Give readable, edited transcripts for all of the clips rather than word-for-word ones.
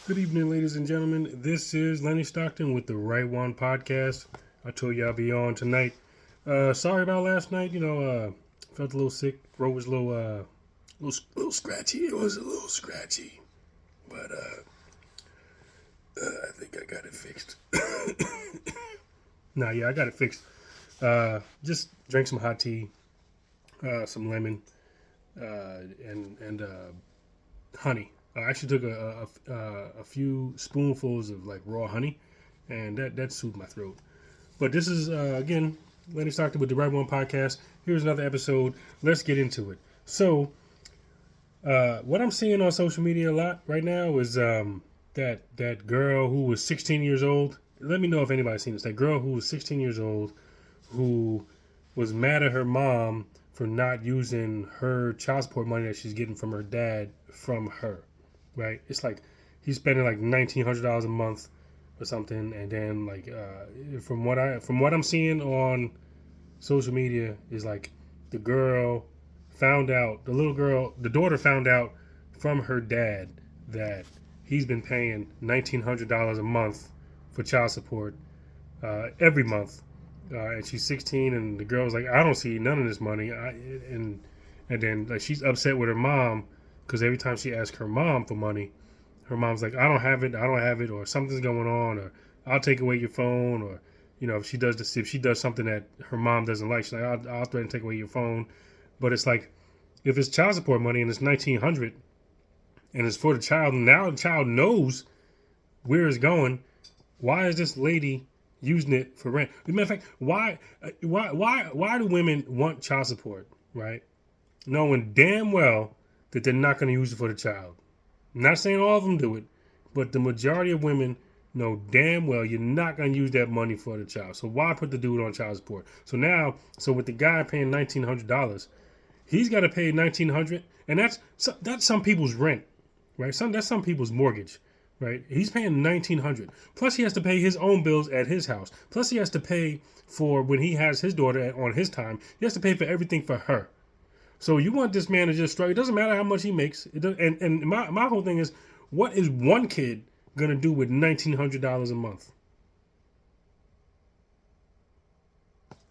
Good evening, ladies and gentlemen. This is Lenny Stockton with the Right One Podcast. I told you I'll be on tonight. Sorry about last night. Felt a little sick. Throat was a little scratchy. It was a little scratchy, but I think I got it fixed. Nah, yeah, I got it fixed. Just drank some hot tea, some lemon, and honey. I actually took a few spoonfuls of like raw honey, and that soothed my throat. But this is again Lenny Stockton with the Right One Podcast. Here's another episode. Let's get into it. So, what I'm seeing on social media a lot right now is that girl who was 16 years old. Let me know if anybody's seen this. That girl who was 16 years old who was mad at her mom for not using her child support money that she's getting from her dad from her. Right? It's like he's spending like $1,900 a month or something, and then like from what I'm seeing on social media is like the girl found out, the daughter found out from her dad that he's been paying $1,900 a month for child support every month, and she's 16, and the girl's like, I don't see none of this money, and then like she's upset with her mom because every time she asks her mom for money, her mom's like, I don't have it, or something's going on, or I'll take away your phone, or if she does something that her mom doesn't like, she's like, I'll threaten to take away your phone. But it's like, if it's child support money and it's 1,900 and it's for the child, and now the child knows where it's going, why is this lady using it for rent? As a matter of fact, why do women want child support, right? Knowing damn well that they're not going to use it for the child. I'm not saying all of them do it, but the majority of women know damn well you're not going to use that money for the child. So why put the dude on child support? So with the guy paying $1,900, he's got to pay $1,900, and that's some people's rent, right? That's some people's mortgage, right? He's paying $1,900. Plus he has to pay his own bills at his house. Plus he has to pay for when he has his daughter on his time. He has to pay for everything for her. So you want this man to just struggle. It doesn't matter how much he makes. It does, and my whole thing is, what is one kid gonna do with $1,900 a month?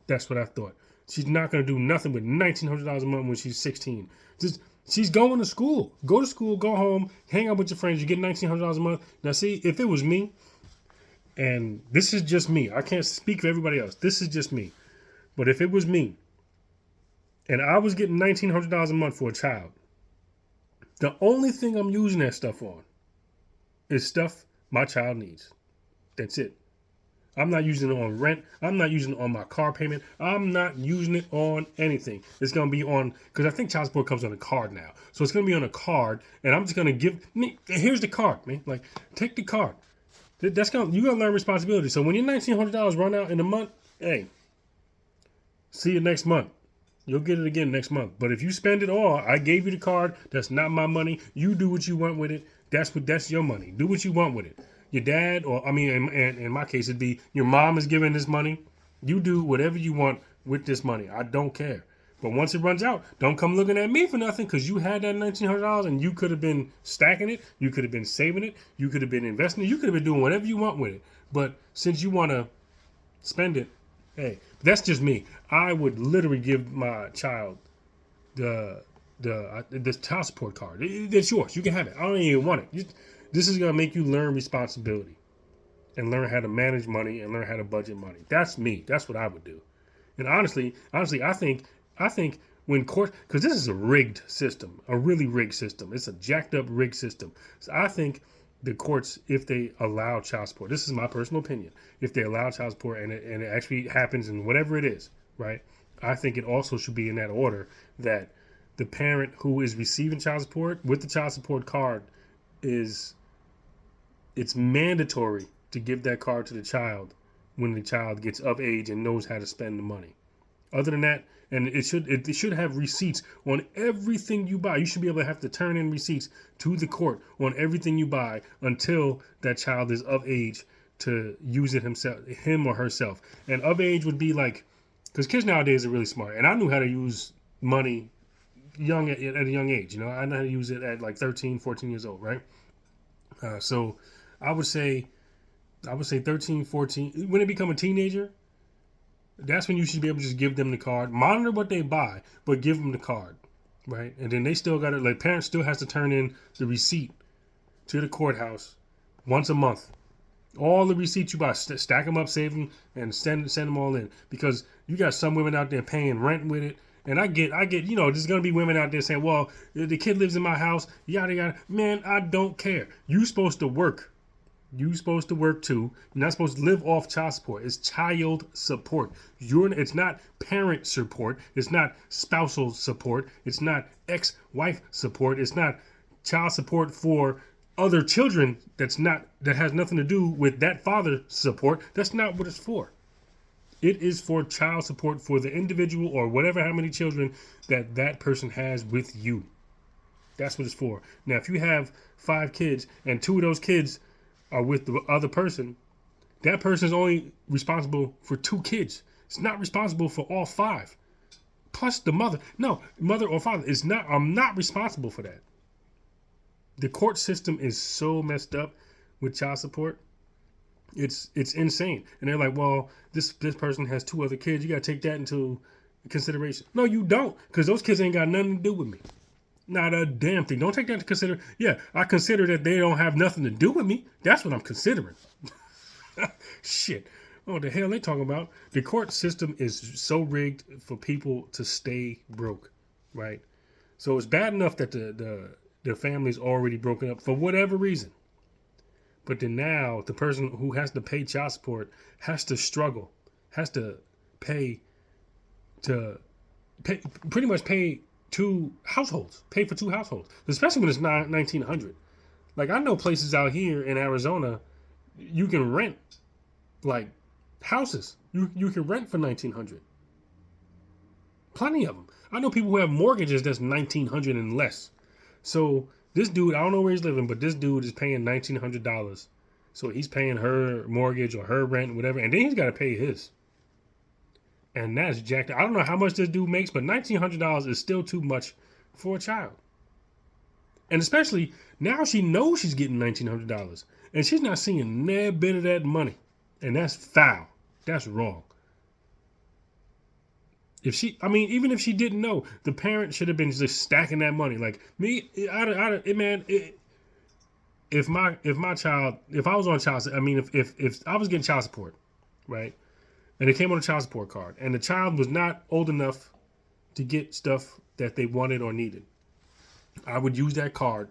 That's what I thought. She's not gonna do nothing with $1,900 a month when she's 16. Just she's going to school. Go to school. Go home. Hang out with your friends. You get $1,900 a month. Now, see, if it was me, and this is just me, I can't speak for everybody else. This is just me. But if it was me, and I was getting $1,900 a month for a child, the only thing I'm using that stuff on is stuff my child needs. That's it. I'm not using it on rent. I'm not using it on my car payment. I'm not using it on anything. It's going to be on, because I think child support comes on a card now. So it's going to be on a card, and I'm just going to here's the card, man. Like, take the card. You're going to learn responsibility. So when your $1,900 run out in a month, hey, see you next month. You'll get it again next month. But if you spend it all, I gave you the card. That's not my money. You do what you want with it. That's your money. Do what you want with it. Your dad, or I mean, in my case, it'd be your mom is giving this money. You do whatever you want with this money. I don't care. But once it runs out, don't come looking at me for nothing, because you had that $1,900 and you could have been stacking it. You could have been saving it. You could have been investing it. You could have been doing whatever you want with it. But since you want to spend it, hey, that's just me. I would literally give my child the child support card. It's yours. You can have it. I don't even want it. This is gonna make you learn responsibility and learn how to manage money and learn how to budget money. That's me. That's what I would do. And honestly, I think when court, because this is a rigged system, a really rigged system. It's a jacked up rigged system. So I think the courts, if they allow child support, this is my personal opinion, if they allow child support and it actually happens and whatever it is, right? I think it also should be in that order that the parent who is receiving child support with the child support card is, it's mandatory to give that card to the child when the child gets of age and knows how to spend the money. Other than that, and it should have receipts on everything you buy. You should be able to have to turn in receipts to the court on everything you buy until that child is of age to use it him or herself. And of age would be like, because kids nowadays are really smart, and I knew how to use money at a young age. I know how to use it at like 13, 14 years old, right? So I would say 13, 14. When they become a teenager, that's when you should be able to just give them the card, monitor what they buy, but give them the card, right? And then they still got to, like, parents still has to turn in the receipt to the courthouse once a month. All the receipts you buy, stack them up, save them, and send them all in. Because you got some women out there paying rent with it. And I get, there's gonna be women out there saying, "Well, the kid lives in my house, yada yada." Man, I don't care. You supposed to work. You supposed to work too. You're not supposed to live off child support. It's child support. It's not parent support. It's not spousal support. It's not ex-wife support. It's not child support for other children that has nothing to do with that father support. That's not what it's for. It is for child support for the individual or whatever, how many children that person has with you. That's what it's for. Now, if you have 5 kids and 2 of those kids are with the other person, that person is only responsible for 2 kids. It's not responsible for all 5. Plus the mother. No, mother or father is not. I'm not responsible for that. The court system is so messed up with child support. It's insane. And they're like, well, this person has 2 other kids. You got to take that into consideration. No, you don't, because those kids ain't got nothing to do with me. Not a damn thing. Don't take that into consider. Yeah, I consider that they don't have nothing to do with me. That's what I'm considering. Shit. Oh, the hell they talking about? The court system is so rigged for people to stay broke, right? So it's bad enough that the family's already broken up for whatever reason. But then now the person who has to pay child support has to struggle, has to pay pretty much pay 2 households, pay for 2 households, especially when it's 1900. Like, I know places out here in Arizona, you can rent like houses. You can rent for 1900. Plenty of them. I know people who have mortgages that's 1900 and less. So this dude, I don't know where he's living, but this dude is paying $1,900. So he's paying her mortgage or her rent, whatever, and then he's got to pay his. And that's jacked. I don't know how much this dude makes, but $1,900 is still too much for a child. And especially now she knows she's getting $1,900, and she's not seeing a bit of that money, and that's foul. That's wrong. Even if she didn't know, the parent should have been just stacking that money. Like me, if I was on child, if I was getting child support, right, and it came on a child support card, and the child was not old enough to get stuff that they wanted or needed, I would use that card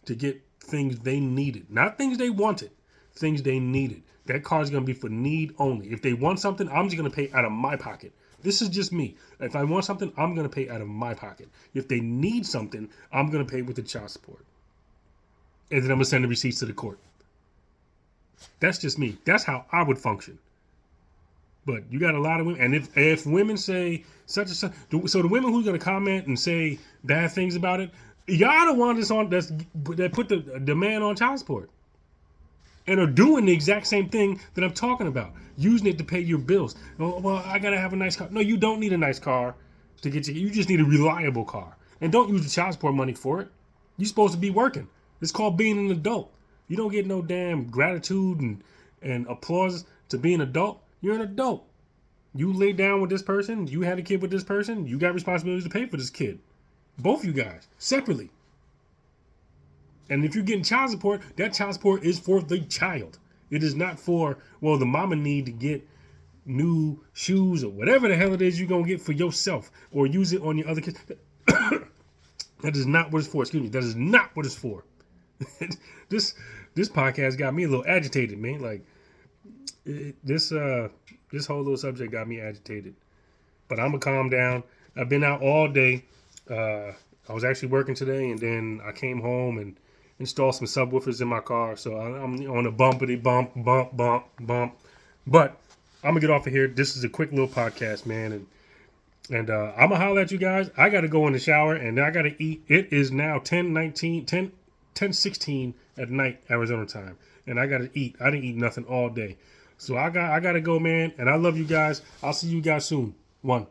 to get things they needed, not things they wanted, things they needed. That card is going to be for need only. If they want something, I'm just going to pay out of my pocket. This is just me. If I want something, I'm going to pay out of my pocket. If they need something, I'm going to pay with the child support. And then I'm going to send the receipts to the court. That's just me. That's how I would function. But you got a lot of women. And if women say such and such, so the women who's going to comment and say bad things about it, y'all the one that put the man on child support. And are doing the exact same thing that I'm talking about. Using it to pay your bills. Oh, well, I got to have a nice car. No, you don't need a nice car to get you. You just need a reliable car. And don't use the child support money for it. You're supposed to be working. It's called being an adult. You don't get no damn gratitude and applause to be an adult. You're an adult. You lay down with this person. You had a kid with this person. You got responsibilities to pay for this kid. Both you guys, separately. And if you're getting child support, that child support is for the child. It is not for, well, the mama need to get new shoes or whatever the hell it is you're going to get for yourself or use it on your other kids. That is not what it's for. Excuse me. That is not what it's for. This podcast got me a little agitated, man. Like, this whole little subject got me agitated. But I'm going to calm down. I've been out all day. I was actually working today, and then I came home and installed some subwoofers in my car. So I'm on a bumpity bump. But I'm going to get off of here. This is a quick little podcast, man. And I'm going to holler at you guys. I got to go in the shower, and I got to eat. It is now 10:16 at night, Arizona time. And I got to eat. I didn't eat nothing all day. So I got to go, man. And I love you guys. I'll see you guys soon. 1.